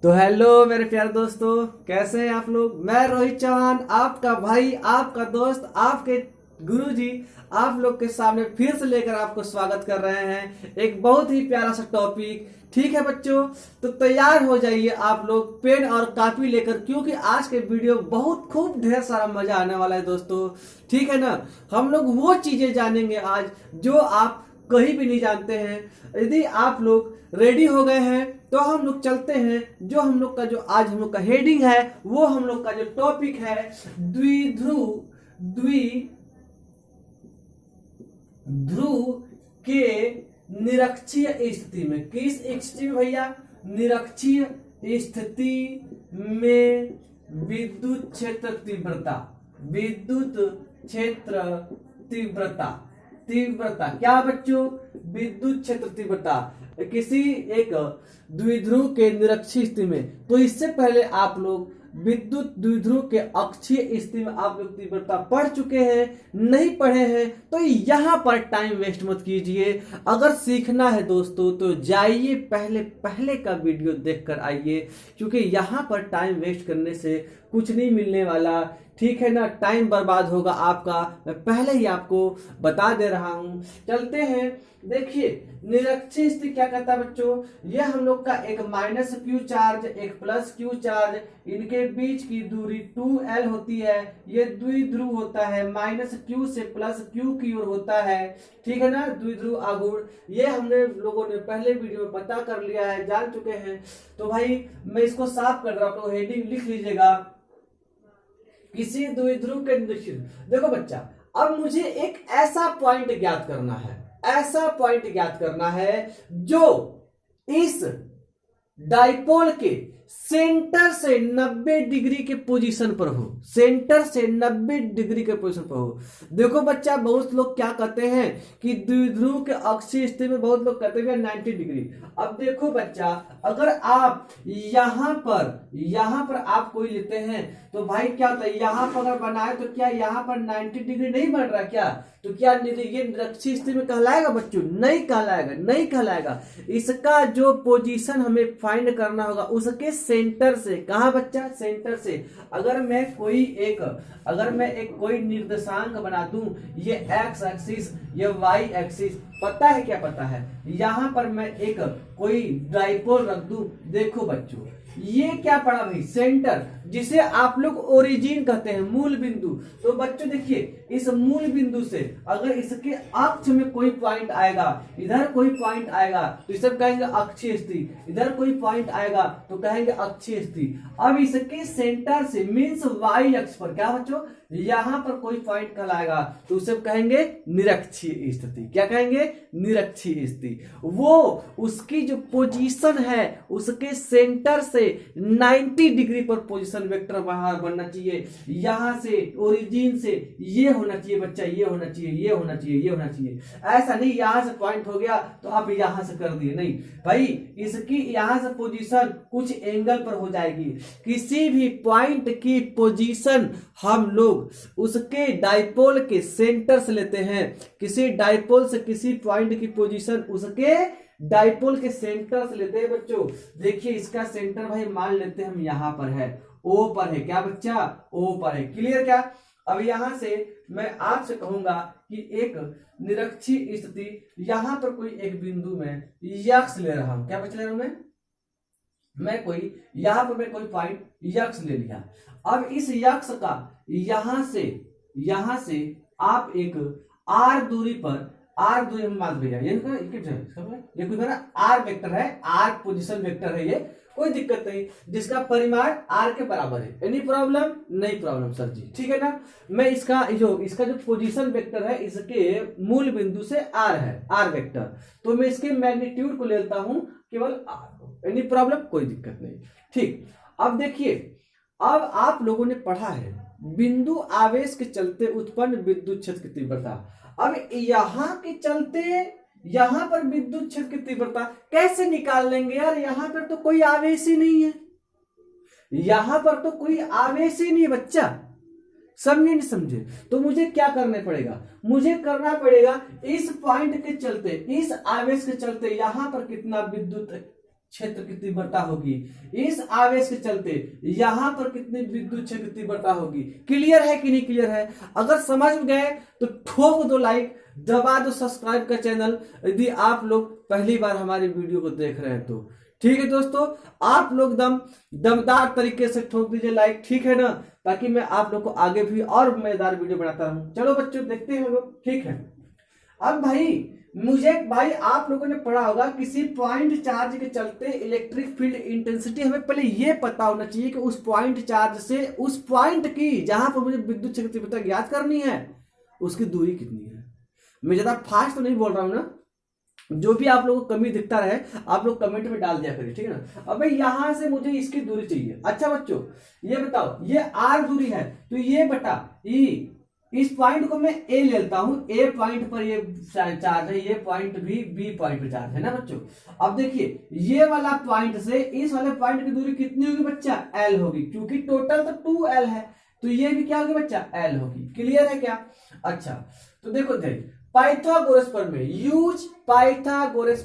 तो हेलो मेरे प्यारे दोस्तों, कैसे हैं आप लोग। मैं रोहित चौहान, आपका भाई, आपका दोस्त, आपके गुरुजी आप लोग के सामने फिर से लेकर आपको स्वागत कर रहे हैं एक बहुत ही प्यारा सा टॉपिक। ठीक है बच्चों, तो तैयार हो जाइए आप लोग पेन और कॉपी लेकर, क्योंकि आज के वीडियो बहुत खूब ढेर सारा मजा आने वाला है दोस्तों। ठीक है ना, हम लोग वो चीजें जानेंगे आज जो आप कहीं भी नहीं जानते हैं। यदि आप लोग रेडी हो गए हैं तो हम लोग चलते हैं। जो हम लोग का जो आज हम लोग का हेडिंग है, वो हम लोग का जो टॉपिक है, द्विध्रुव के निरक्षीय स्थिति में। किस स्थिति में भैया? निरक्षीय स्थिति में विद्युत क्षेत्र तीव्रता, विद्युत क्षेत्र तीव्रता, तीव्रता क्या बच्चों? विद्युत क्षेत्र तीव्रता किसी एक द्विध्रुव के निरक्षीय स्थिति में। तो इससे पहले आप लोग विद्युत द्विध्रुव के अक्षीय स्थिति में आप लोग तीव्रता पढ़ चुके हैं। नहीं पढ़े हैं तो यहां पर टाइम वेस्ट मत कीजिए। अगर सीखना है दोस्तों तो जाइए पहले का वीडियो देखकर आइए, क्योंकि यहां पर टाइम वेस्ट करने से कुछ नहीं मिलने वाला। ठीक है ना, टाइम बर्बाद होगा आपका। मैं पहले ही आपको बता दे रहा हूं। चलते हैं, देखिए निरक्षीय स्थिति क्या कहता है बच्चों। ये हम लोग का एक माइनस क्यू चार्ज, एक प्लस क्यू चार्ज, इनके बीच की दूरी 2L होती है। ये द्विध्रुव होता है, माइनस क्यू से प्लस क्यू की ओर होता है। ठीक है ना, द्विध्रुव आघूर्ण। ये हमने लोगों ने पहले वीडियो में पता कर लिया है, जान चुके हैं। तो भाई मैं इसको साफ कर रहा हूं, हेडिंग लिख लीजिएगा। किसी द्विध्रुव के निरक्षीय। देखो बच्चा, अब मुझे एक ऐसा पॉइंट ज्ञात करना है, ऐसा पॉइंट ज्ञात करना है जो इस डाइपोल के सेंटर से 90 डिग्री के पोजीशन पर हो, सेंटर से 90 डिग्री के पोजीशन पर हो। देखो बच्चा, बहुत लोग क्या कहते हैं कि द्विध्रुव के अक्षीय स्थिति में बहुत लोग कहते हैं 90 डिग्री। अब देखो बच्चा, अगर आप यहां पर आप कोई लेते हैं तो भाई क्या होता है, यहां पर अगर बनाए तो क्या यहां पर 90 डिग्री नहीं बन रहा क्या? तो क्या ये निरक्षीय स्थिति में कहलाएगा बच्चों? नहीं कहलाएगा, नहीं कहलाएगा। इसका जो पोजीशन हमें फाइंड करना होगा उसके सेंटर से। कहा बच्चा? सेंटर से। अगर मैं कोई निर्देशांक बना दूं, ये एक्स एक्सिस, ये वाई एक्सिस, पता है क्या पता है? यहां पर मैं एक कोई डाइपोल रख दूं। देखो बच्चों, ये क्या पड़ा भाई? सेंटर, जिसे आप लोग ओरिजिन कहते हैं, मूल बिंदु। तो बच्चों देखिए, इस मूल बिंदु से अगर इसके अक्ष में कोई पॉइंट आएगा, इधर कोई पॉइंट आएगा तो इसे कहेंगे अक्षीय स्थिति, इधर कोई पॉइंट आएगा तो कहेंगे अक्षीय स्थिति। अब इसके सेंटर से मींस वाई अक्ष पर क्या बच्चों, यहां पर कोई पॉइंट कहलाएगा तो उसे कहेंगे निरक्षीय स्थिति। क्या कहेंगे? निरक्षीय स्थिति। वो उसकी जो पोजीशन है उसके सेंटर से 90 डिग्री पर पोजीशन वेक्टर बाहर बनना चाहिए। यहां से ओरिजिन से ये होना चाहिए बच्चा, ये होना चाहिए, ये होना चाहिए, ये होना चाहिए। ऐसा नहीं यहां से पॉइंट हो गया तो आप यहां से कर दिए, नहीं भाई। इसकी यहां से पोजीशन कुछ एंगल पर हो जाएगी। किसी भी पॉइंट की पोजीशन हम लोग उसके डाइपोल के सेंटर से लेते हैं। किसी डाइपोल से किसी पॉइंट की पोजीशन उसके डाइपोल के सेंटर से लेते हैं बच्चों। देखिए इसका सेंटर भाई मान लेते हैं हम यहां पर है, ओ पर है। क्या बच्चा? ओ पर है। क्लियर क्या? अब यहां से मैं आपसे कहूंगा कि एक निरक्षीय स्थिति, यहां पर कोई एक बिंदु में यक्स ले रहा हूं। क्या बच्चा ले रहा हूं मैं कोई यहां पर मैं कोई पॉइंट यक्स ले लिया। अब इस यक्स का यहां से आप एक आर दूरी पर, आर दूरी में मान भैया ये कोई मेरा आर वेक्टर है, आर पोजीशन वेक्टर है, ये कोई दिक्कत नहीं, जिसका परिमाण आर के बराबर है। Any problem? नहीं प्रॉब्लम सर जी। ठीक है ना, मैं इसका जो पोजीशन वेक्टर है इसके मूल बिंदु से आर है, आर वेक्टर, तो मैं इसके मैग्नीट्यूड को लेता हूं केवल आर। Any problem? कोई दिक्कत नहीं। ठीक, अब देखिए, अब आप लोगों ने पढ़ा है बिंदु आवेश के चलते उत्पन्न विद्युत क्षेत्र की तीव्रता। अब यहां के चलते यहां पर विद्युत क्षेत्र की तीव्रता कैसे निकाल लेंगे यार? यहां पर तो कोई आवेश ही नहीं है, यहां पर तो कोई आवेश ही नहीं है बच्चा। समझे नहीं समझे? तो मुझे क्या करना पड़ेगा? मुझे करना पड़ेगा इस पॉइंट के चलते, इस आवेश के चलते यहां पर कितना विद्युत क्षेत्र की तीव्रता होगी, इस आवेश के चलते यहां पर कितनी विद्युत क्षेत्र की तीव्रता होगी। क्लियर है कि नहीं क्लियर है? अगर समझ गए तो ठोक दो लाइक, दबा दो सब्सक्राइब का चैनल, यदि आप लोग पहली बार हमारी वीडियो को देख रहे हैं तो। ठीक है दोस्तों, आप लोग दमदार तरीके से ठोक दीजिए लाइक, ठीक है ना, ताकि मैं आप लोग को आगे भी और मजेदार वीडियो बनाता रहूं। चलो बच्चों देखते हैं हम लोग, ठीक है। अब भाई आप लोगों ने पढ़ा होगा किसी पॉइंट चार्ज के चलते इलेक्ट्रिक फील्ड इंटेंसिटी, हमें पहले ये पता होना चाहिए कि उस पॉइंट चार्ज से उस पॉइंट की जहां पर मुझे विद्युत क्षेत्र की तीव्रता ज्ञात करनी है उसकी दूरी कितनी है। मैं ज्यादा फास्ट तो नहीं बोल रहा हूं ना, जो भी आप लोगों को कमी दिखता रहे आप लोग कमेंट में डाल दिया करिए, ठीक है ना। अब भाई यहां से मुझे इसकी दूरी चाहिए। अच्छा बच्चों ये बताओ, ये आर दूरी है तो ये बटा ई, इस पॉइंट को मैं ए लेता हूं, ए पॉइंट पर ये चार्ज है, ये पॉइंट भी बी पॉइंट पर चार्ज है ना बच्चों। अब देखिए ये वाला पॉइंट से इस वाले पॉइंट की दूरी कितनी होगी बच्चा, एल होगी, क्योंकि टोटल तो 2l है, तो ये भी क्या होगी बच्चा, एल होगी। क्लियर है क्या? अच्छा तो देखो पाइथागोरस प्रमेय, यूज पाइथागोरस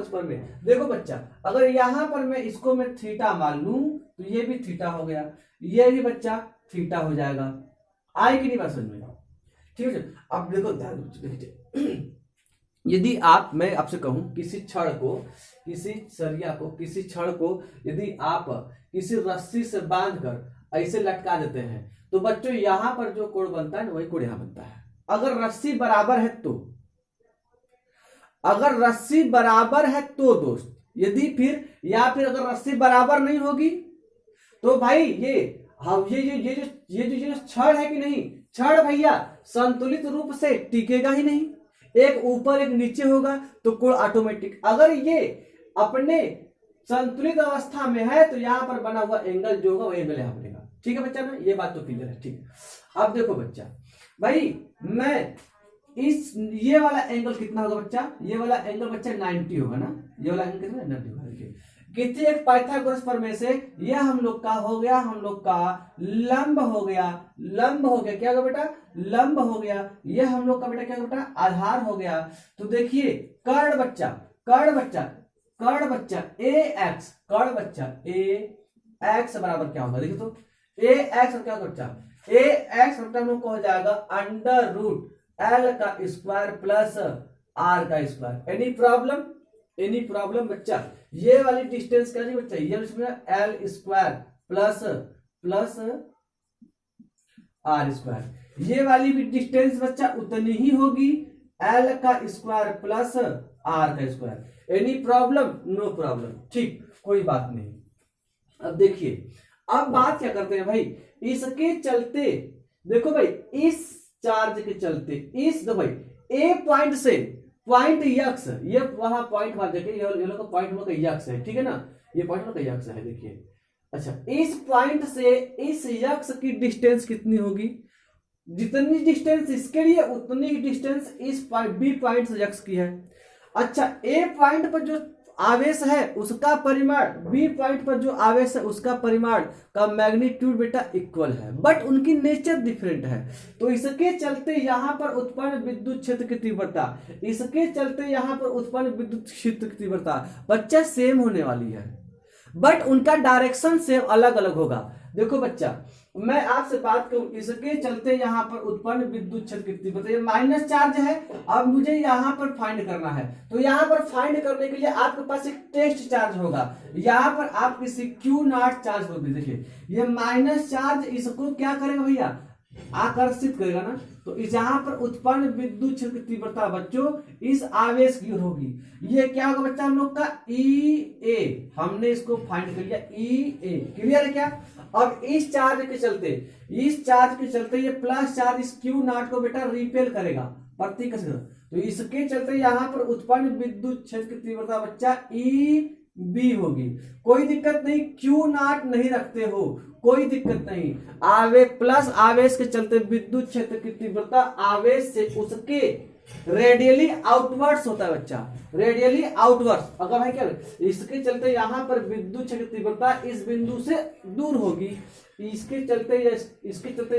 प्रमेय। देखो बच्चा अगर यहां पर मैं इसको मैं थीटा मान लूं तो ये भी थीटा हो गया, ये भी बच्चा थीटा हो जाएगा। आए कि नहीं बात समझ में? ठीक है। अब देखो ध्यान, यदि मैं आपसे कहूं किसी छड़ को, किसी सरिया को, किसी छड़ को यदि आप किसी रस्सी से बांधकर ऐसे लटका देते हैं तो बच्चों यहां पर जो कोण बनता है ना वही कोण यहां बनता है। अगर रस्सी बराबर है तो, अगर रस्सी बराबर है तो दोस्त, यदि फिर या फिर अगर रस्सी बराबर नहीं होगी तो भाई ये जो छड़ है कि नहीं, छड़ भैया संतुलित रूप से टिकेगा ही नहीं, एक ऊपर एक नीचे होगा तो कोण ऑटोमेटिक। अगर ये अपने संतुलित अवस्था में है तो यहां पर बना हुआ एंगल जो होगा वो एंगल यहां बनेगा। ठीक है बच्चा ना, ये बात तो क्लियर है। ठीक है, अब देखो बच्चा भाई मैं ये वाला एंगल कितना होगा बच्चा, ये वाला एंगल बच्चा 90 होगा ना, ये वाला एंगल कितना 90 होगा। देखिए कितने एक पाइथागोरस प्रमेय से यह हम लोग का हो गया, हम लोग का लंब हो गया, क्या होगा बेटा, लंब हो गया। यह हम लोग का बेटा क्या होगा बेटा, आधार हो गया। तो देखिए कर्ण बच्चा ए एक्स बराबर क्या होगा, देखिए तो ए एक्स क्या होगा बच्चा, ए एक्स हम लोग को हो जाएगा अंडर रूट एल का स्क्वायर प्लस आर का स्क्वायर। एनी प्रॉब्लम बच्चा, ये वाली डिस्टेंस क्या है बच्चा, ये इसमें L square plus R square, ये वाली भी डिस्टेंस बच्चा उतनी ही होगी, एल का स्क्वायर प्लस आर का square. Any problem? No problem, ठीक कोई बात नहीं। अब देखिए अब बात क्या करते हैं भाई, इसके चलते देखो भाई, इस चार्ज के चलते इस दो भाई ए पॉइंट से पॉइंट यक्स, ये वहां पॉइंट वहां देखिए, ये लोग का पॉइंट हम लोग का यक्स है, ठीक है ना, ये पॉइंट हम लोग का यक्स है। देखिए अच्छा इस पॉइंट से इस यक्स की डिस्टेंस कितनी होगी, जितनी डिस्टेंस इसके लिए उतनी डिस्टेंस इस बी पॉइंट से यक्स की है। अच्छा ए पॉइंट पर जो आवेश है उसका परिमाण, बी पॉइंट पर जो आवेश है उसका परिमाण का मैग्नीट्यूड बेटा इक्वल है, बट उनकी नेचर डिफरेंट है। तो इसके चलते यहां पर उत्पन्न विद्युत क्षेत्र की तीव्रता, इसके चलते यहां पर उत्पन्न विद्युत क्षेत्र की तीव्रता बच्चा सेम होने वाली है, बट उनका डायरेक्शन सेम अलग अलग होगा। देखो बच्चा मैं आपसे बात करूं, इसके चलते यहां पर उत्पन्न विद्युत क्षेत्र की तीव्रता, ये माइनस चार्ज है। अब मुझे यहां पर फाइंड करना है, तो यहां पर फाइंड करने के लिए आपके पास एक टेस्ट चार्ज होगा, यहां पर आप किसी Q0 चार्ज होगी। देखिए ये माइनस चार्ज इसको क्या करेगा भैया, आकर्षित करेगा ना, तो इस यहां पर उत्पन्न विद्युत क्षेत्र की तीव्रता बच्चों इस आवेश की ओर होगी। ये क्या होगा बच्चा हम लोग का E A, हमने इसको फाइंड कर लिया E A। क्लियर है क्या? अब इस चार्ज के चलते ये प्लस चार्ज इस Q0 को बेटा रिपेल करेगा, प्रतीक से, तो इसके चलते यहां पर उत्पन्न विद्युत क्षेत्र की तीव्रता बच्चा EB होगी। कोई दिक्कत नहीं, Q0 नहीं रखते हो, कोई दिक्कत नहीं। प्लस आवेश के चलते विद्युत क्षेत्र की तीव्रता आवेश से उसके रेडियली आउटवर्ड्स होता है बच्चा, रेडियली आउटवर्ड्स। अगर भाई क्या इसके चलते यहां पर विद्युत क्षेत्र की तीव्रता इस बिंदु से दूर होगी, इसके चलते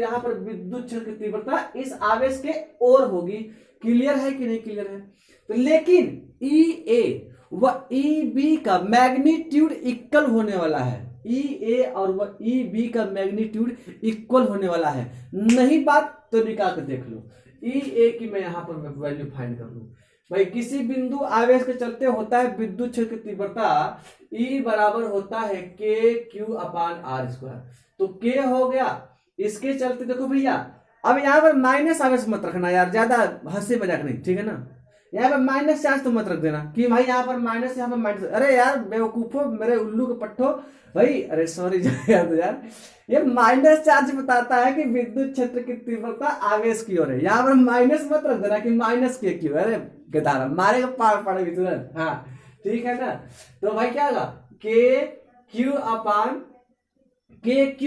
यहां पर विद्युत क्षेत्र की तीव्रता इस आवेश के ओर होगी। क्लियर है कि नहीं क्लियर है? तो लेकिन E A वह ई बी का मैग्नीट्यूड इक्वल होने वाला है। ई ए और वह ई बी का मैग्नीट्यूड इक्वल होने वाला है। नहीं बात तो निकाल कर देख लो। ई ए की मैं यहां पर वैल्यू फाइंड कर लूं। भाई किसी बिंदु आवेश के चलते होता है विद्युत क्षेत्र की तीव्रता E बराबर होता है के क्यू अपान आर स्क्वायर। तो के हो गया, इसके चलते देखो भैया, अब यहाँ पर माइनस आवेश मत रखना यार, ज्यादा हंसी मजाक नहीं, ठीक है ना। यहाँ पर माइनस चार्ज तो मत रख देना कि भाई यहाँ पर माइनस, यहाँ पर माइनस। अरे यार बेवकूफो, मेरे उल्लू के पट्टो भाई, अरे सॉरी यार, ये माइनस चार्ज बताता है कि विद्युत क्षेत्र की तीव्रता आवेश की ओर है। यहाँ पर माइनस मत रख देना कि माइनस के क्यू। अरे गदारा मारेगा पार पड़ेगी तुरंत। हाँ ठीक है ना। तो भाई क्या होगा, के क्यू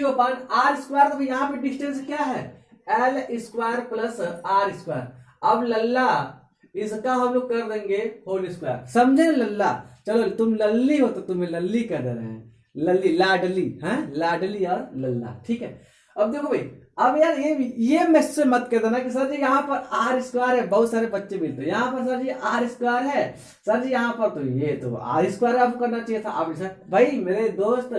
अपान आर स्क्वायर। तो यहाँ पे डिस्टेंस क्या है, L square plus R square. अब लल्ला इसका हम लोग कर देंगे होल स्क्वायर, समझे लल्ला। चलो तुम लल्ली हो तो तुम्हें लल्ली कह दे रहे हैं, लल्ली लाडली, हाँ लाडली और लल्ला, ठीक है। अब देखो भाई, अब यार ये मैसेज मत कह देना कि सर जी यहाँ पर आर स्क्वायर है। बहुत सारे बच्चे मिलते हैं यहाँ पर, सर जी आर स्क्वायर है, सर जी यहाँ पर तो ये तो आर स्क्वायर आपको करना चाहिए था। आप भाई मेरे दोस्त,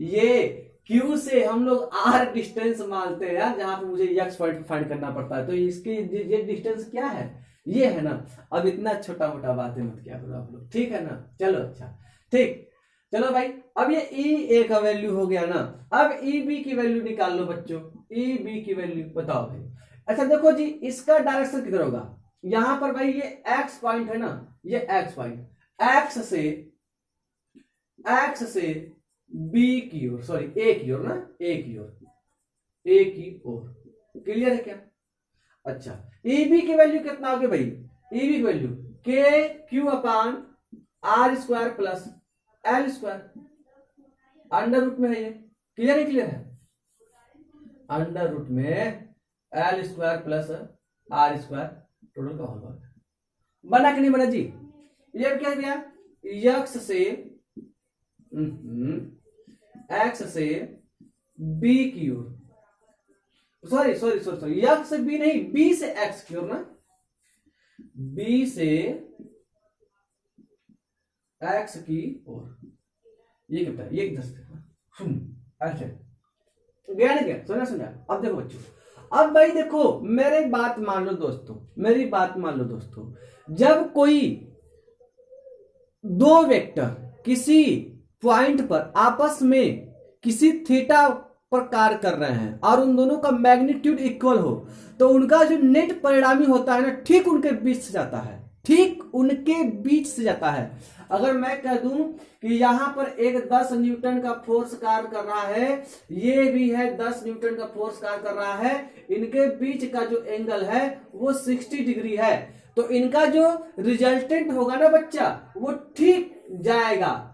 ये क्यू से हम लोग आर डिस्टेंस मानते हैं यार, जहां पे मुझे एक्स फाइंड करना पड़ता है। तो इसकी ये डिस्टेंस क्या है, ये है ना। अब इतना छोटा मोटा बातें मत क्या करो आप लोग, ठीक है ना। चलो अच्छा ठीक, चलो भाई। अब ये ई ए का वैल्यू हो गया ना। अब ई बी की वैल्यू निकाल लो बच्चों, ई बी की वैल्यू बताओ भाई। अच्छा देखो जी, इसका डायरेक्शन किधर होगा, यहां पर भाई ये एक्स पॉइंट है ना, ये एक्स पॉइंट, एक्स से बी की ओर, सॉरी ए की ओर ना, ए की ओर, क्लियर है क्या। अच्छा ई बी की वैल्यू कितना होगी भाई, ई बी की वैल्यू के Q upon R square plus L square, under root में है ये, क्लियर है, अंडर रूट में L square plus R square total का होल वर्ग। बना कि नहीं बना जी। ये क्या गया, एक्स से बी की ओर, सॉरी एक्स से बी नहीं, बी से एक्स की ओर ना, बी से एक्स की ओर। ये कितना है, ये 10 अच्छा गया ना, क्या सुना। अब देखो बच्चों, अब भाई देखो मेरी बात मान लो दोस्तों, जब कोई दो वेक्टर किसी पॉइंट पर आपस में किसी थीटा पर कार्य कर रहे हैं और उन दोनों का मैग्नीट्यूड इक्वल हो, तो उनका जो नेट परिणामी होता है ना, ठीक उनके बीच से जाता है। अगर मैं कह दूं कि यहां पर एक 10 न्यूटन का फोर्स कार्य कर रहा है, ये भी है 10 न्यूटन का फोर्स कार्य कर रहा है, इनके बीच का जो एंगल है वो 60 डिग्री है, तो इनका जो रिजल्टेंट होगा ना बच्चा, वो ठीक जाएगा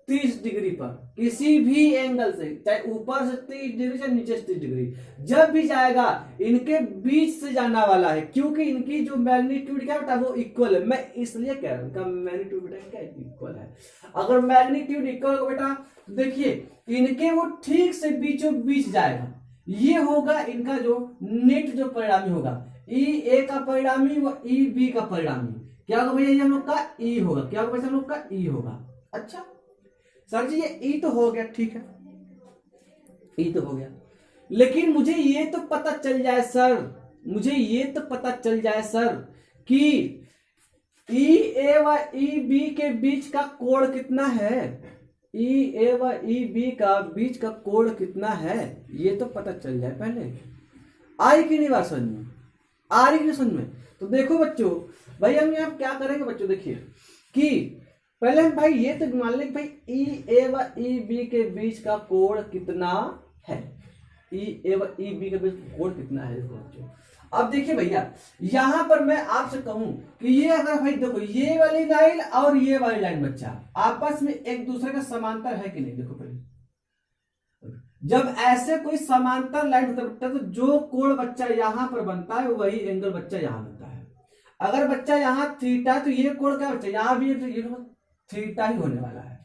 30 डिग्री पर, किसी भी एंगल से, चाहे ऊपर से 30 डिग्री चाहे नीचे से 30 डिग्री, जब भी जाएगा इनके बीच से जाना वाला है, क्योंकि इनकी जो मैग्नीट्यूड क्या बेटा वो इक्वल है। मैं इसलिए कह रहा हूं इनका मैग्नीट्यूड बेटा क्या इक्वल है। अगर मैग्नीट्यूड इक्वल हो बेटा, देखिए इनके वो ठीक से बीचों बीच जाएगा, ये होगा इनका जो नेट जो परिणामी होगा, ई ए का परिणामी व ई बी का परिणामी क्या होगा भैया, हम लोग का ई होगा, क्या होगा हम लोग का ई होगा। अच्छा सर जी ये ई तो हो गया, ठीक है ई तो हो गया, लेकिन मुझे ये तो पता चल जाए सर, कि ई ए व ई बी के बीच का कोण कितना है, ई ए व ई बी का बीच का कोण कितना है, ये तो पता चल जाए पहले। आई कि नहीं बात समझ में, आ रही कि समझ में। तो देखो बच्चों, भाई हम यहाँ क्या करेंगे बच्चों, देखिए कि पहले हम भाई ये तो मान लें भाई ई ए व ई बी के बीच का कोण कितना है, ई ए व ई बी के बीच कोण कितना है बच्चों। अब देखिए भैया, यहां पर मैं आपसे कहूं कि ये अगर भाई देखो ये वाली लाइन और ये वाली लाइन बच्चा आपस में एक दूसरे का समांतर है कि नहीं, देखो पहले जब ऐसे कोई समांतर लाइन होता है तो जो कोण बच्चा यहां पर बनता है वही एंगल बच्चा यहां बनता है। अगर बच्चा यहां थीटा, तो ये कोण क्या बच्चा यहां भी थीटा ही होने वाला है।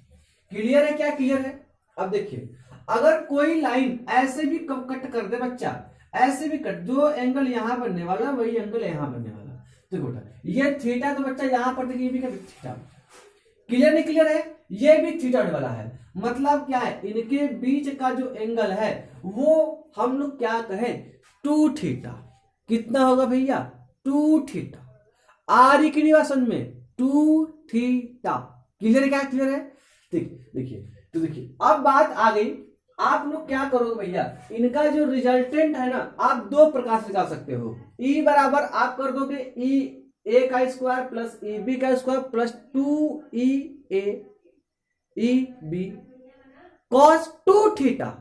क्लियर है क्या, क्लियर है। अब देखिए अगर कोई लाइन ऐसे भी कट कर दे बच्चा, ऐसे भी कट, जो एंगल यहां बनने वाला वही एंगल यहां बनने वाला। देखो ये थीटा तो बच्चा यहां पर देखिए भी थीटा, क्लियर नहीं क्लियर है? ये भी थीटा होने वाला है। मतलब क्या है, इनके बीच का जो एंगल है वो हम लोग क्या कहें, 2 थीटा। कितना होगा भैया, 2 थीटा। आ रही कि नहीं बात समझ में, 2 थीटा। क्लियर है क्या, क्लियर है? देखिए तो देखिए अब बात आ गई, आप लोग क्या करोगे भैया, इनका जो रिजल्टेंट है ना, आप दो प्रकार से निकाल सकते हो। ई बराबर आप कर दोगे ई ए का स्क्वायर प्लस ई बी का स्क्वायर प्लस 2 ई ए ई बी कॉस 2 थीटा।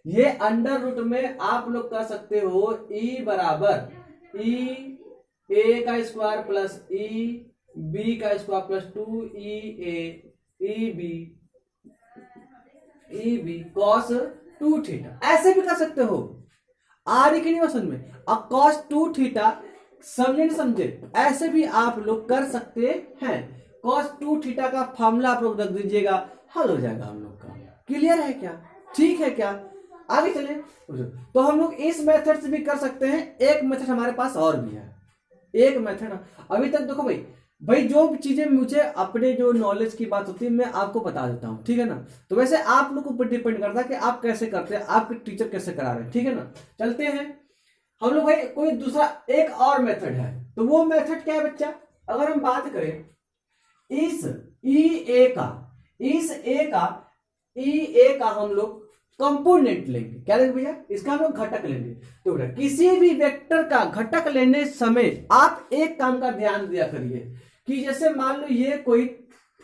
ये अंडर रूट में आप लोग कर सकते हो ई बराबर ई ए का स्क्वायर प्लस ई बी का स्क्वायर प्लस 2 ई ए ई बी कॉस 2 थीटा। ऐसे भी कर सकते हो, आ रही कि नहीं समझ में। अब कॉस 2 थीटा समझे नहीं समझे, ऐसे भी आप लोग कर सकते हैं। कॉस 2 थीटा का फॉर्मूला आप लोग रख दीजिएगा, हल हो जाएगा हम लोग का। क्लियर है क्या, ठीक है क्या, आगे चले। तो हम लोग इस मेथड से भी कर सकते हैं। एक मेथड हमारे पास और भी है, एक मेथड अभी तक देखो भाई जो चीजें मुझे अपने जो नॉलेज की बात होती है मैं आपको बता देता हूँ, ठीक है ना। तो वैसे आप लोग ऊपर डिपेंड करता है कि आप कैसे करते हैं, आपके टीचर कैसे करा रहे हैं, ठीक है ना। चलते हैं हम लोग भाई, कोई दूसरा एक और मेथड है। तो वो मेथड क्या है बच्चा, अगर हम बात करें इस ई ए का हम लोग कंपोनेंट लेंगे। क्या लेंगे भैया, इसका हम लोग घटक लेंगे। तो किसी भी वेक्टर का घटक लेने समय आप एक काम का ध्यान दिया करिए कि जैसे मान लो ये कोई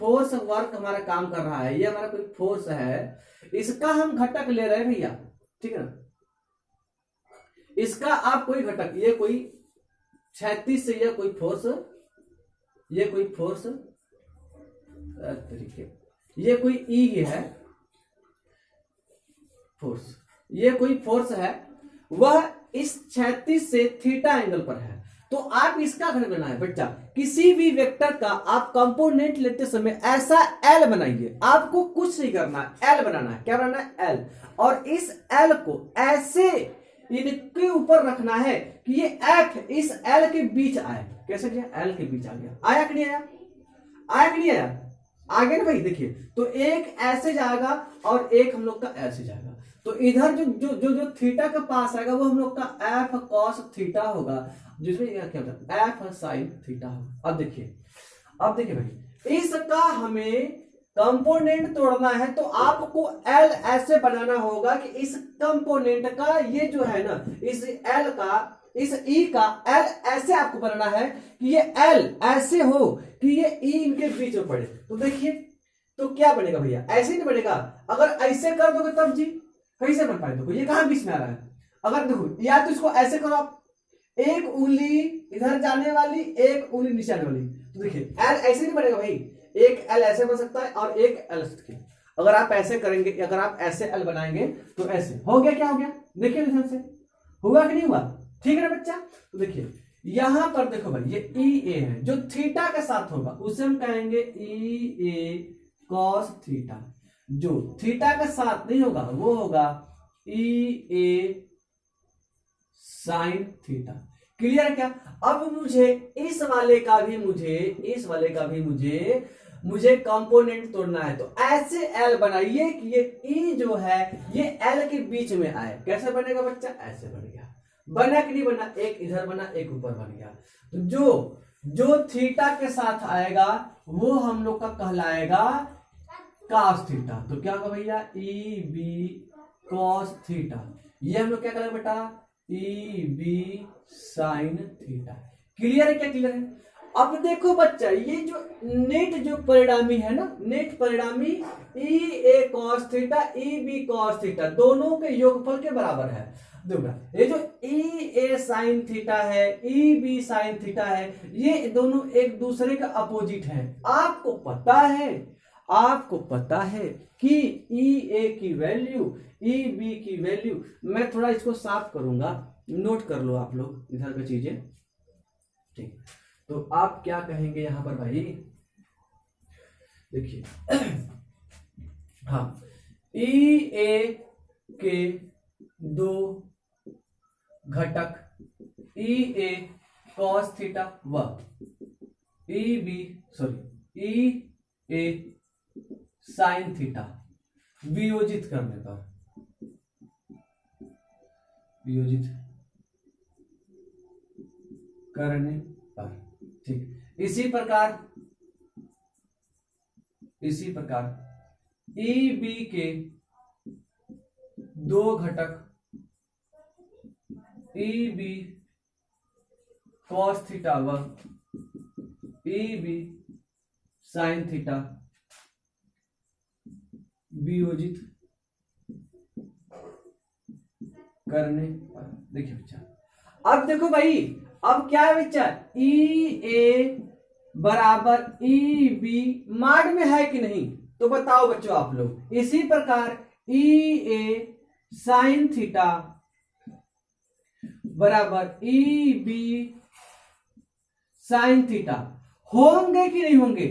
फोर्स वर्क हमारा काम कर रहा है, ये हमारा कोई फोर्स है, इसका हम घटक ले रहे हैं भैया, ठीक है ना। इसका आप कोई घटक, ये कोई 36 से ये कोई फोर्स तरीके, ये कोई ई है फोर्स, ये कोई फोर्स है, वह इस 36 से थीटा एंगल पर है। तो आप इसका घटक लेना है बच्चा। किसी भी वेक्टर का आप कंपोनेंट लेते समय ऐसा एल बनाइए, आपको कुछ नहीं करना, एल बनाना है। क्या बनाना है, एल। और इस एल को ऐसे इनके ऊपर रखना है कि ये एफ इस एल के बीच आए। कैसे किया, एल के बीच आ गया, आया कि नहीं आया, आया कि नहीं आया, आ गया ना भाई। देखिए तो एक ऐसे जाएगा और एक हम लोग का ऐसे जाएगा। तो इधर जो जो जो जो थीटा के पास आएगा वो हम लोग का एफ कॉस थीटा होगा, जिसमें क्या होता है एफ साइन थीटा होगा। अब देखिए भाई, इसका हमें कंपोनेंट तोड़ना है तो आपको एल ऐसे बनाना होगा कि इस कंपोनेंट का ये जो है ना, इस एल का, इस ई का एल ऐसे आपको बनाना है कि ये एल ऐसे हो कि ये ई इनके बीच में पड़े। तो देखिए तो क्या बनेगा भैया, ऐसे नहीं बनेगा। अगर ऐसे कर दोगे तब जी कैसे बन पाए, देखो ये कहां बीच में आ रहा है। अगर देखो या तो इसको ऐसे करो आप, एक उंगली इधर जाने वाली, एक उंगली नीचे आने वाली। तो देखिए एल ऐसे नहीं बनेगा भाई, एक एल ऐसे बन सकता है और एक एल। अगर आप ऐसे करेंगे, अगर आप ऐसे एल बनाएंगे तो ऐसे हो गया। क्या हो गया, देखिए इधर से हुआ कि नहीं हुआ, ठीक है ना बच्चा। तो देखिए यहां पर देखो भाई, ये ई ए है जो थीटा के साथ होगा, उसे हम कहेंगे ई ए कॉस थीटा। जो थीटा के साथ नहीं होगा वो होगा ई ए साइन थीटा। क्लियर क्या। अब मुझे इस वाले का भी मुझे कंपोनेंट तोड़ना है। तो ऐसे एल बनाइए कि ये ई जो है ये एल के बीच में आए। कैसे बनेगा बच्चा, ऐसे बन गया। बना कि नहीं बना, एक इधर बना एक ऊपर बन गया। तो जो थीटा के साथ आएगा वो हम लोग का कहलाएगा कॉस थीटा। तो क्या होगा भैया, ई बी कॉस थीटा। ये हम लोग क्या करेंगे बेटा, E B sine theta. Clear है क्या, क्लियर है। अब देखो बच्चा, ये जो नेट जो परिणामी है ना, नेट परिणामी E A cos theta E B cos theta दोनों के योगफल के बराबर है। देखो ये जो ई ए साइन थीटा है, ई बी साइन थीटा है, ये दोनों एक दूसरे का अपोजिट है। आपको पता है कि ई ए की वैल्यू, ई बी की वैल्यू, मैं थोड़ा इसको साफ करूंगा, नोट कर लो आप लोग इधर की चीजें, ठीक। तो आप क्या कहेंगे यहां पर भाई, देखिए हाँ, ई ए के दो घटक, ई ए कॉस थीटा व ई बी ए साइन थीटा वियोजित करने पर, वियोजित करने पर, ठीक। इसी प्रकार ई बी के दो घटक ई बी कॉस थीटा व ई बी साइन थीटा वियोजित करने पर। देखिए बच्चा, अब देखो भाई, अब क्या है बच्चा, ई ए बराबर ई बी माड में है कि नहीं, तो बताओ बच्चों आप लोग। इसी प्रकार ई ए साइन थीटा बराबर ई बी साइन थीटा होंगे कि नहीं होंगे।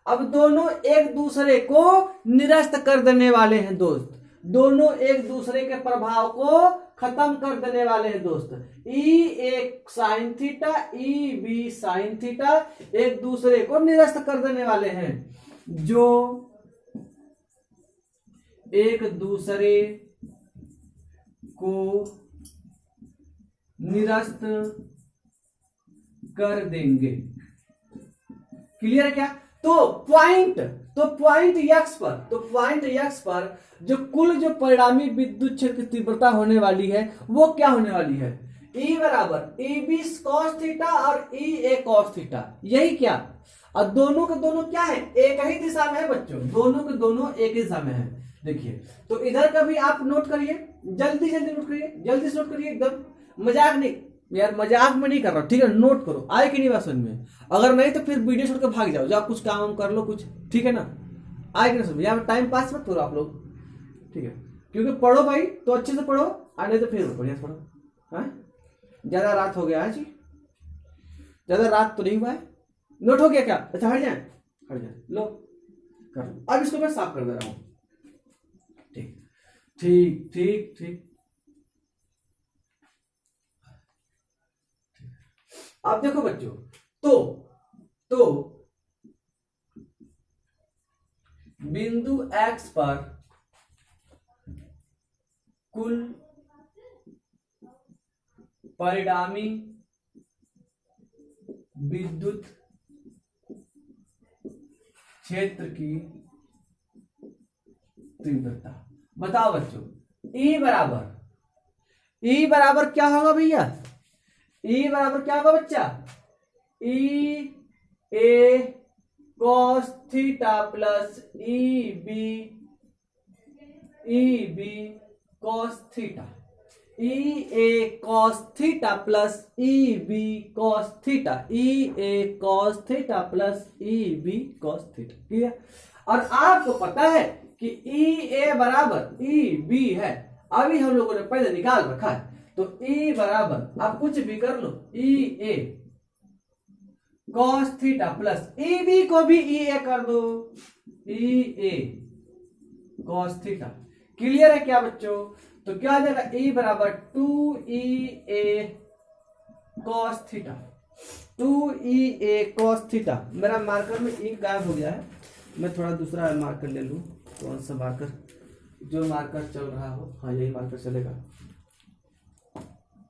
अब दोनों एक दूसरे को निरस्त कर देने वाले हैं दोस्त, दोनों एक दूसरे के प्रभाव को खत्म कर देने वाले हैं दोस्त। ई एक sine theta E B sine theta एक दूसरे को निरस्त कर देने वाले हैं, जो एक दूसरे को निरस्त कर देंगे। क्लियर है क्या। तो पॉइंट एक्स पर जो कुल जो परिणामी विद्युत क्षेत्र की तीव्रता होने वाली है वो क्या होने वाली है, E बराबर ई बी कॉस थीटा और ई ए कॉस थीटा। यही क्या, और दोनों के दोनों क्या है, एक ही दिशा में है बच्चों, दोनों के दोनों एक ही दिशा में है। देखिए तो इधर का भी आप नोट करिए, जल्दी नोट करिए, जल्दी से नोट करिए, एकदम मजाक नहीं यार, मजाक में नहीं कर रहा, ठीक है। नोट करो, आए कि नहीं बात समझ में, अगर नहीं तो फिर वीडियो छोड़ के भाग जाओ, जाओ कुछ काम कर लो कुछ, ठीक है ना। आए कि नहीं समझ, यहाँ टाइम पास मत करो आप लोग, ठीक है। क्योंकि पढ़ो भाई तो अच्छे से पढ़ो, और नहीं तो फिर बढ़िया पढ़ो। हाँ ज्यादा रात हो गया है जी, ज्यादा रात तो नहीं हुआ है। नोट हो गया क्या, अच्छा हट जाए लो कर लो। अब इसको मैं साफ कर दे रहा हूं, ठीक ठीक ठीक ठीक। अब देखो बच्चों, तो बिंदु X पर कुल परिणामी विद्युत क्षेत्र की तीव्रता बताओ बच्चों। E बराबर क्या होगा भैया, E बराबर क्या होगा बच्चा, E A cos theta plus E B cos theta, E A cos theta plus E B cos theta, E A cos theta plus E B cos theta. ठीक है, और आपको पता है कि ई ए बराबर ई बी है, अभी हम लोगों ने पहले निकाल रखा है। तो ई बराबर आप कुछ भी कर लो, E A cos theta plus E B को भी ई ए कर दो, E A cos theta. Clear है क्या बच्चों। तो क्या आ जाएगा, ई बराबर 2 ई A cos theta, 2 E A cos theta. मेरा मार्कर में ई गायब हो गया है, मैं थोड़ा दूसरा मार्कर ले लूं। कौन सा मार्कर, जो मार्कर चल रहा हो, हाँ यही मार्कर चलेगा।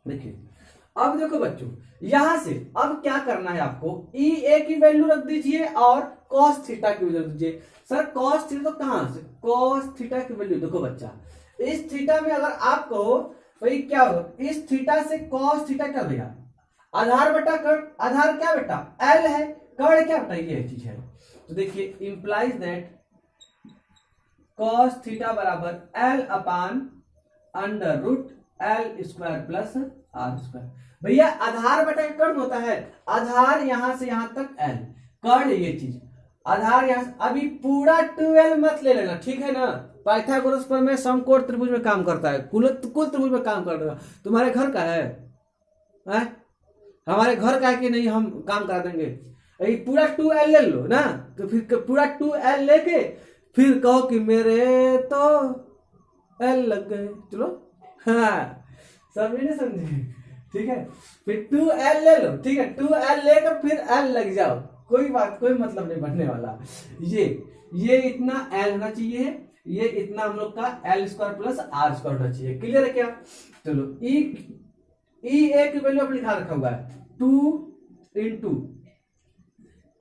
देखिए अब देखो बच्चों, यहां से अब क्या करना है आपको, ई ए की वैल्यू रख दीजिए और कॉस थीटा की वैल्यू रख दीजिए। सर कॉस थीटा तो कहां से, कॉस थीटा की वैल्यू देखो बच्चा, इस थीटा में अगर आप कहो भाई क्या होगा, इस थीटा से कॉस थीटा क्या भैया, आधार बटा कर्ण, आधार क्या बेटा एल है, कर्ण क्या बेटा ये चीज है। तो देखिए इंप्लाइज दैट कॉस थीटा बराबर L upon under root L square plus R square. भैया आधार बटा कर्ण होता है, आधार यहां से यहां तक एल, कर्ण ये चीज, आधार यहां से, अभी पूरा 2l मत ले लेना, ठीक है ना। पाइथागोरस पर में समकोण त्रिभुज में काम करता है, कुल त्रिभुज में काम कर देगा। तुम्हारे घर का है, हमारे घर का है कि नहीं, हम काम करा देंगे। अभी पूरा 2l ले लो ना, तो फिर पूरा 2l लेके फिर कहो कि मेरे तो l लग गए, चलो हाँ समझे नहीं समझे, ठीक है। फिर 2l ले लो, ठीक है, 2l लेकर फिर l लग जाओ, कोई बात कोई मतलब नहीं बनने वाला। ये ये इतना एल होना चाहिए, ये इतना हम लोग का L square plus R square होना चाहिए। क्लियर है क्या? चलो ई ए की वैल्यू अपने लिखा रखा हुआ है 2 इंटू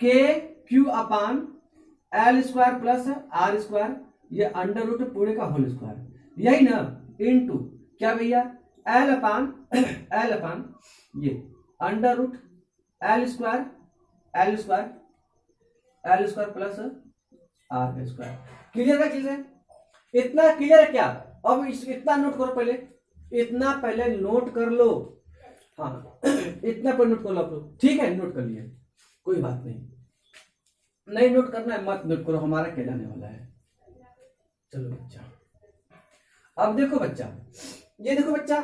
के Q upon L square plus R square, ये अंडर रूट पूरे का होल स्क्वायर, यही ना, इंटू क्या भैया एल अपान ये under root L square plus R square. Clear है? क्लियर? इतना क्लियर है क्या? अब इतना नोट करो, पहले इतना पहले नोट कर लो। हाँ इतना पर नोट कर लो आप लोग, ठीक है? नोट कर लिए, कोई बात नहीं नोट करना है मत नोट करो, हमारा क्या जाने वाला है। चलो बच्चा, अब देखो बच्चा, ये देखो बच्चा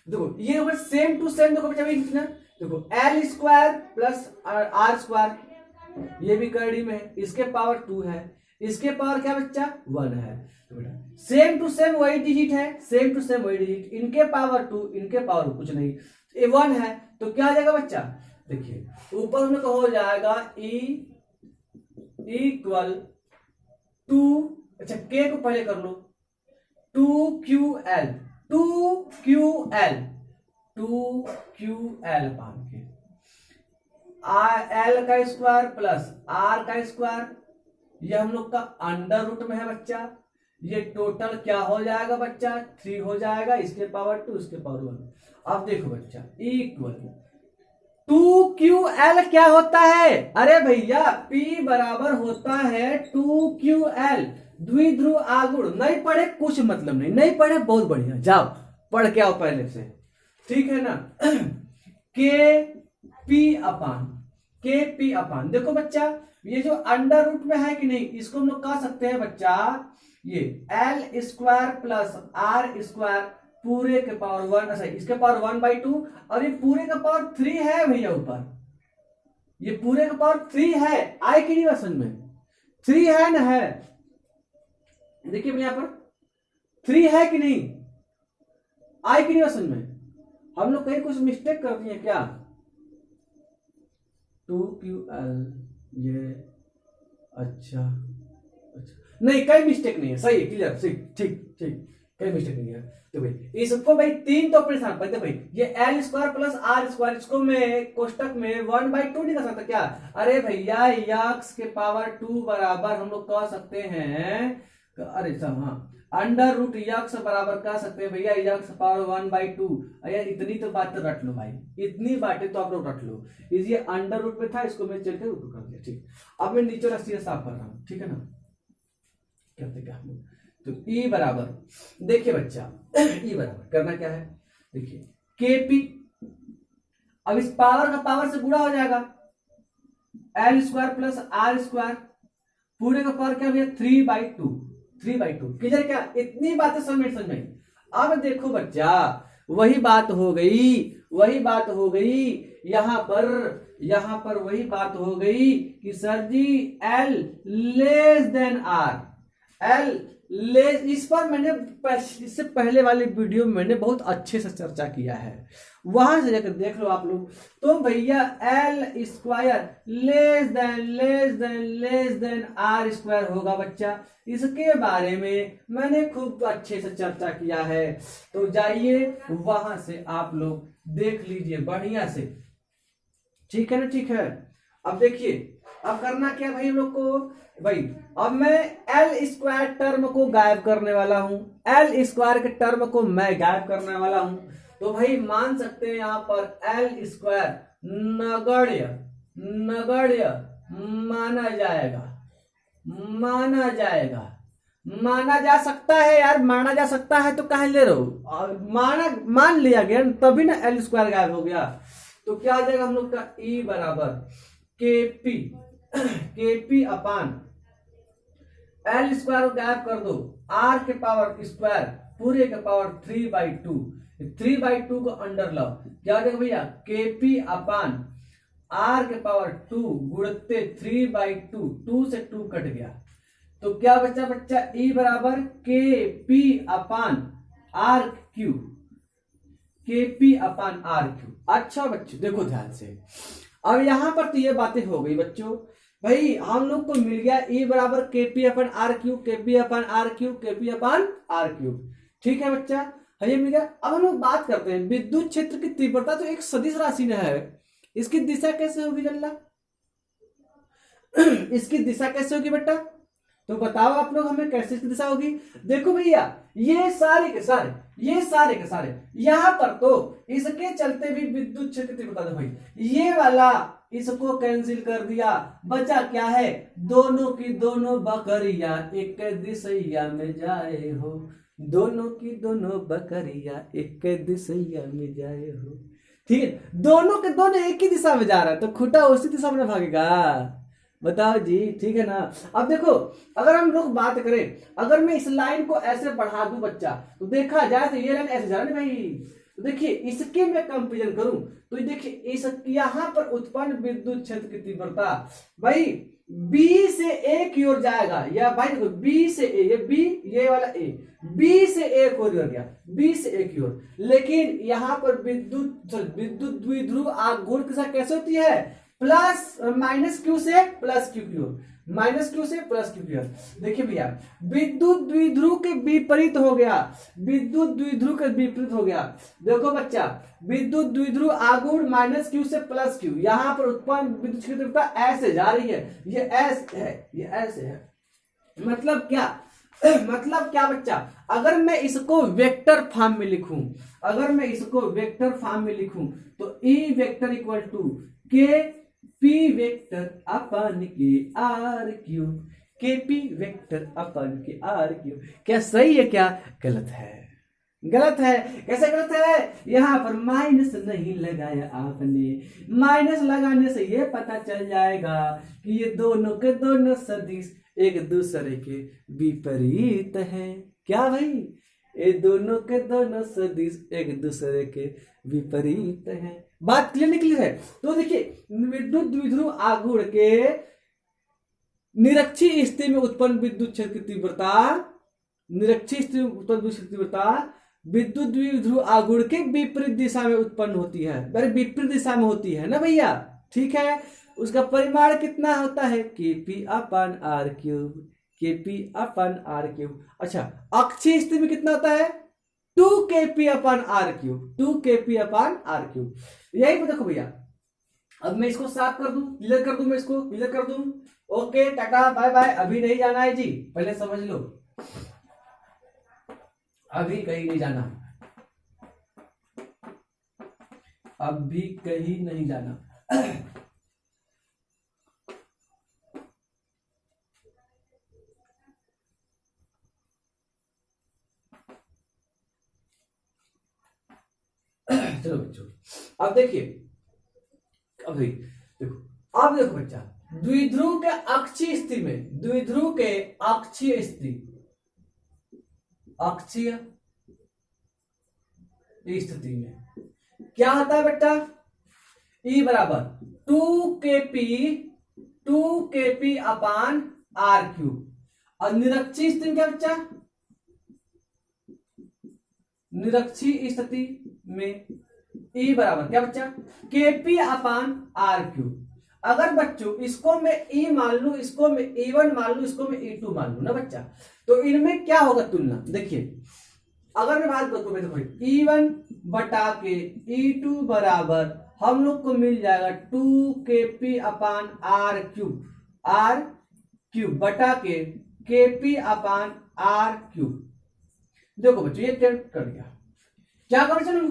देखो ये सेम टू सेम, देखो बच्चा कितना, देखो L square plus R square, ये भी करड़ी में है, इसके पावर 2 है, इसके पावर क्या बच्चा 1 है। तो बेटा सेम टू सेम वही डिजिट है, सेम टू सेम वही डिजिट, इनके पावर 2 इनके पावर कुछ नहीं, ये 1 है, तो क्या आ जाएगा बच्चा? देखिए ऊपर में हो जाएगा ई इक्वल टू, अच्छा के को पहले कर लो 2QL अपान के एल का स्क्वायर प्लस आर का स्क्वायर, ये हम लोग का अंडर रूट में है बच्चा, ये टोटल क्या हो जाएगा बच्चा 3 हो जाएगा, इसके पावर 2 इसके पावर 1। अब देखो बच्चा इक्वल 2QL क्या होता है? अरे भैया P बराबर होता है 2QL, द्विध्रुव आगुण। नहीं पढ़े कुछ मतलब नहीं पढ़े बहुत बढ़िया, जाओ पढ़ के आओ पहले से, ठीक है ना। के पी अपान देखो बच्चा, ये जो अंडर रूट में है कि नहीं, इसको हम लोग कह सकते हैं बच्चा ये L square plus R square पूरे के पावर 1, अच्छा इसके पावर 1/2, और ये पूरे का पावर 3 है भैया ऊपर, ये पूरे का पावर 3 है, आए कि नहीं समझ में? 3 है ना, है, देखिए यहां पर 3 है कि नहीं, आए कि नहीं समझ में? हम लोग कहीं कुछ मिस्टेक कर दिए क्या? 2QL ये अच्छा नहीं, कई मिस्टेक नहीं है, सही है, क्लियर, ठीक कई मिस्टेक नहीं है। तो भाई इसको भाई 3 तो अपने साथ पढ़ते भाई, ये L square plus R square, इसको मैं कोष्टक में 1/2 नहीं कर सकता क्या? अरे भैया यक्स के पावर 2 बराबर हम लोग कह सकते हैं, अरे सब हाँ अंडर रूट यक्स बराबर कह सकते हैं भैया यक्स पावर 1/2। यार इतनी तो बात तो रट लो भाई, इतनी बातें तो आप लोग रट लो। ये अंडर रूट में था, इसको मैं चल के ऊपर कर दिया, ठीक। अब मैं नीचे रस्सी साफ कर रहा हूँ, ठीक है ना, क्या हम लोग तो ई बराबर, देखिए बच्चा ई बराबर करना क्या है, देखिए केपी, अब इस पावर का पावर से गुणा हो जाएगा, L square plus R square पूरे का पावर क्या भैया 3/2। क्लियर क्या? इतनी बातें समझ में। अब देखो बच्चा वही बात हो गई यहां पर वही बात हो गई कि sir ji L less than R, इस पर मैंने इससे पहले वाले वीडियो में मैंने बहुत अच्छे से चर्चा किया है, वहां से जाकर देख लो आप लोग। तो भैया L square less than R square होगा बच्चा, इसके बारे में मैंने खूब अच्छे से चर्चा किया है, तो जाइए वहां से आप लोग देख लीजिए बढ़िया से, ठीक है ना, ठीक है। अब देखिए अब करना क्या भाई हम लोग को, भाई अब मैं एल स्क्वायर टर्म को गायब करने वाला हूं, एल स्क्वायर के टर्म को मैं गायब करने वाला हूं। तो भाई मान सकते हैं यहां पर एल स्क्वायर नगण्य माना जा सकता है यार, माना जा सकता है तो कहे ले रहे हो, मान लिया गया तभी ना एल स्क्वायर गायब हो गया। तो क्या आ जाएगा हम लोग का ई बराबर केपी अपान एल स्क्वायर को गायब कर दो, आर के पावर स्क्वायर पूरे के पावर 3/2 को अंडर लाओ, क्या आ जाएगा भैया केपी अपान आर के पावर 2 गुणते 3/2, 2 से 2 कट गया, तो क्या बच्चा ई बराबर केपी अपान आर क्यू, अच्छा बच्चों देखो ध्यान से, अब यहां पर तो ये बातें हो गई बच्चों भाई हम लोग को मिल गया E बराबर KP upon R cube, KP upon R cube, KP upon R cube. ठीक है बच्चा, ये मिल गया। अब हम लोग बात करते हैं विद्युत क्षेत्र की तीव्रता, तो एक सदिश राशि न है, इसकी दिशा कैसे होगी जल्ला? इसकी दिशा कैसे होगी बेटा? तो बताओ आप लोग हमें कैसे इसकी दिशा होगी। देखो भैया ये सारे के सारे यहाँ पर तो इसके चलते भी विद्युत क्षेत्र तीव्रता दो भाई, ये वाला इसको कैंसिल कर दिया, बचा क्या है? दोनों की दोनों बकरिया एक दिशा में जाए हो, दोनों की दोनों बकरिया एक दिशा में जाए हो। ठीक है, दोनों के दोनों एक ही दिशा में जा रहा है, तो खुटा उसी दिशा में भागेगा। बताओ जी, ठीक है ना। अब देखो अगर हम लोग बात करें, अगर मैं इस लाइन को ऐसे बढ़ा दूं बच्चा, तो देखा जाए तो ये लाइन ऐसे जा रहा है भाई। तो देखिए इसके मैं कंपेरिजन करूं तो देखिए इस यहाँ पर उत्पन्न विद्युत क्षेत्र की तीव्रता भाई B से A की ओर जाएगा, या भाई देखो B से A, ये B, ये वाला A, B से A की ओर गया, B से A की ओर। लेकिन यहाँ पर विद्युत द्विध्रुव आघूर्ण के साथ कैसे होती है? प्लस माइनस क्यू से प्लस क्यू की ओर, माइनस क्यू से प्लस क्यू की ओर। देखिए भैया विद्युत द्विध्रुव के विपरीत हो गया, विद्युत द्विध्रुव के विपरीत हो गया। देखो बच्चा विद्युत द्विध्रुव आघूर्ण माइनस क्यू से प्लस क्यू, यहाँ पर उत्पन्न विद्युत क्षेत्र तीव्रता ऐसे जा रही है, ये ऐसे है, ये ऐसे है। मतलब क्या? मतलब क्या बच्चा? अगर मैं इसको वेक्टर फॉर्म में लिखूं, अगर मैं इसको वेक्टर फॉर्म में लिखूं तो E वेक्टर इक्वल टू के पी वेक्टर अपन के आर क्यूब, के पी वेक्टर अपन के आर क्यूब। क्या सही है क्या गलत है? गलत है। कैसे गलत है? यहाँ पर माइनस नहीं लगाया आपने, माइनस लगाने से ये पता चल जाएगा कि ये दोनों के दोनों सदिश एक दूसरे के विपरीत हैं। क्या भाई? ये दोनों के दोनों सदिश एक दूसरे के विपरीत हैं। बात क्लियर निकली है? तो देखिए विद्युत द्विध्रुव आघूर्ण के निरक्षीय स्थिति में उत्पन्न विद्युत क्षेत्र की तीव्रता, निरक्षीय स्थिति में उत्पन्न विद्युत क्षेत्र की तीव्रता विद्युत द्विध्रुव आघूर्ण के विपरीत दिशा में उत्पन्न होती है। विपरीत दिशा में होती है ना भैया? ठीक है, उसका परिमाण कितना होता है? KP upon R cube, KP upon R cube. अच्छा अक्षीय स्थिति में कितना होता है? 2KP upon R cube, 2KP upon R cube. यही देखो भैया, अब मैं इसको साफ कर दूं, क्लियर कर दूं, मैं इसको क्लियर कर दूं। ओके टाटा बाय बाय, अभी नहीं जाना है जी, पहले समझ लो, अभी कहीं नहीं जाना, अभी कहीं नहीं जाना। चलो बच्चों अब देखिए, अभी देखो, अब देखो बच्चा द्विध्रुव के अक्षीय स्थिति में, द्विध्रुव के अक्षीय स्थिति, अक्षीय स्थिति में क्या होता है बेटा? E बराबर 2KP अपान आर क्यूब। और निरक्षीय स्थिति में क्या बच्चा? निरक्षीय स्थिति में E बराबर क्या बच्चा? KP upon R cube. अगर बच्चों इसको मैं E मान लू, इसको मैं E1 मान लू, इसको मैं E2 मान लू ना बच्चा, तो इनमें क्या होगा तुलना? देखिए अगर मैं बात करूं देखो E1 बटा के E2 बराबर हम लोग को मिल जाएगा 2KP upon R cube, R cube बटा के KP अपान आर क्यूब। देखो बच्चों ये टेंट कर दिया, क्या कर चलो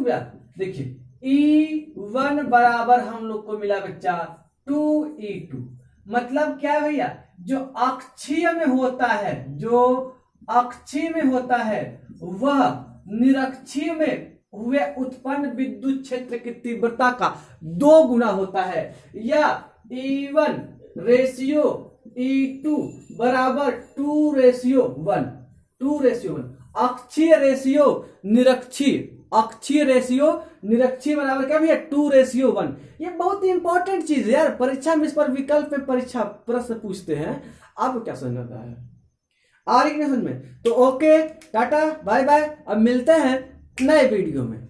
देखिए E1 बराबर हम लोग को मिला बच्चा 2E2। मतलब क्या भैया? जो अक्षीय में होता है, जो अक्षीय में होता है वह निरक्षीय में हुए उत्पन्न विद्युत क्षेत्र की तीव्रता का 2 गुना होता है, या E1 रेशियो E2 बराबर 2:1, 2:1। अक्षीय रेशियो निरक्षीय, अक्षीय रेशियो निरक्षीय बराबर क्या भैया? 2:1। ये बहुत ही इंपॉर्टेंट चीज है यार, परीक्षा में इस पर विकल्प में परीक्षा प्रश्न पूछते हैं। आपको क्या समझ आता है? आ रही है समझ में? तो ओके टाटा बाय बाय, अब मिलते हैं नए वीडियो में।